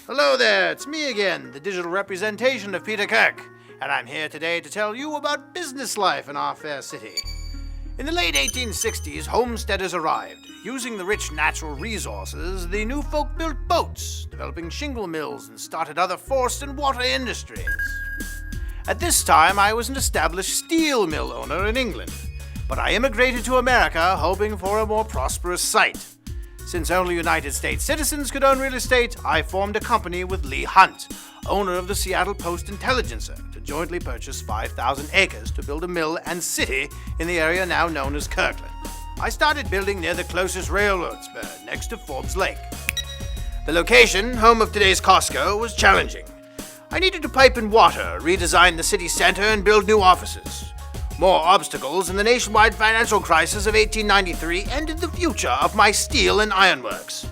Hello there, it's me again, the digital representation of Peter Kirk, and I'm here today to tell you about business life in our fair city. In the late 1860s, homesteaders arrived. Using the rich natural resources, the new folk built boats, developing shingle mills, and started other forest and water industries. At this time, I was an established steel mill owner in England, but I immigrated to America hoping for a more prosperous site. Since only United States citizens could own real estate, I formed a company with Lee Hunt, owner of the Seattle Post-Intelligencer, to jointly purchase 5,000 acres to build a mill and city in the area now known as Kirkland. I started building near the closest railroad spur, next to Forbes Lake. The location, home of today's Costco, was challenging. I needed to pipe in water, redesign the city center, and build new offices. More obstacles in the nationwide financial crisis of 1893 ended the future of my steel and ironworks.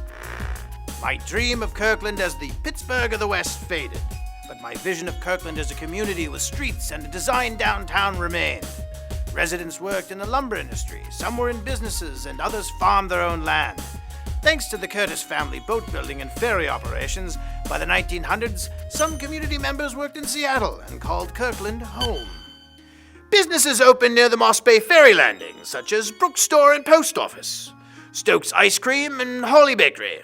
My dream of Kirkland as the Pittsburgh of the West faded, but my vision of Kirkland as a community with streets and a designed downtown remained. Residents worked in the lumber industry, some were in businesses, and others farmed their own land. Thanks to the Curtis family boat building and ferry operations, by the 1900s, some community members worked in Seattle and called Kirkland home. Businesses opened near the Moss Bay ferry landing, such as Brooks Store and Post Office, Stokes Ice Cream and Hawley Bakery,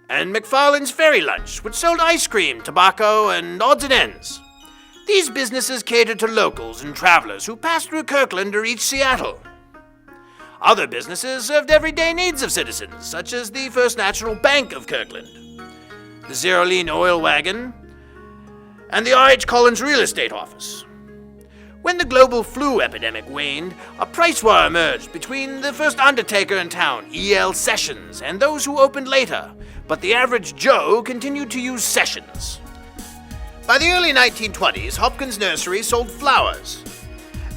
and McFarland's Ferry Lunch, which sold ice cream, tobacco, and odds and ends. These businesses catered to locals and travelers who passed through Kirkland to reach Seattle. Other businesses served everyday needs of citizens, such as the First National Bank of Kirkland, the Zero Lean Oil Wagon, and the R.H. Collins Real Estate Office. When the global flu epidemic waned, a price war emerged between the first undertaker in town, E.L. Sessions, and those who opened later, but the average Joe continued to use Sessions. By the early 1920s, Hopkins Nursery sold flowers,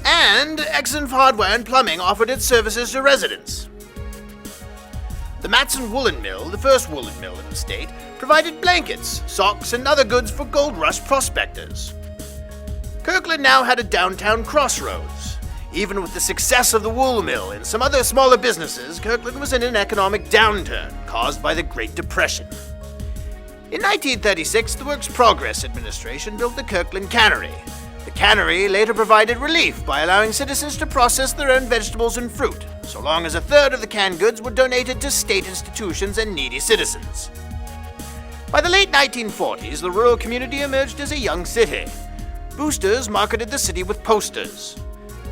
and Exon Hardware and Plumbing offered its services to residents. The Matson Woolen Mill, the first woolen mill in the state, provided blankets, socks, and other goods for gold rush prospectors. Kirkland now had a downtown crossroads. Even with the success of the wool mill and some other smaller businesses, Kirkland was in an economic downturn caused by the Great Depression. In 1936, the Works Progress Administration built the Kirkland Cannery. The cannery later provided relief by allowing citizens to process their own vegetables and fruit, so long as a third of the canned goods were donated to state institutions and needy citizens. By the late 1940s, the rural community emerged as a young city. Boosters marketed the city with posters.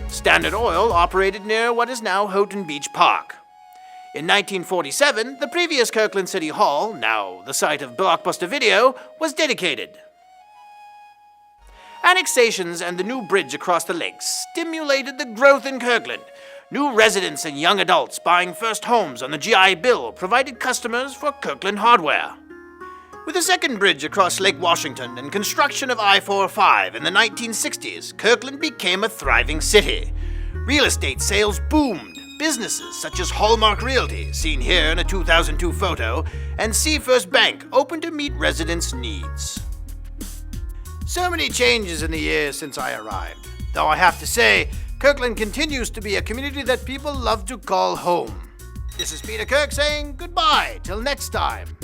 Standard Oil operated near what is now Houghton Beach Park. In 1947, the previous Kirkland City Hall, now the site of Blockbuster Video, was dedicated. Annexations and the new bridge across the lake stimulated the growth in Kirkland. New residents and young adults buying first homes on the GI Bill provided customers for Kirkland hardware. With a second bridge across Lake Washington and construction of I-45 in the 1960s, Kirkland became a thriving city. Real estate sales boomed. Businesses such as Hallmark Realty, seen here in a 2002 photo, and Seafirst Bank opened to meet residents' needs. So many changes in the years since I arrived. Though I have to say, Kirkland continues to be a community that people love to call home. This is Peter Kirk saying goodbye till next time.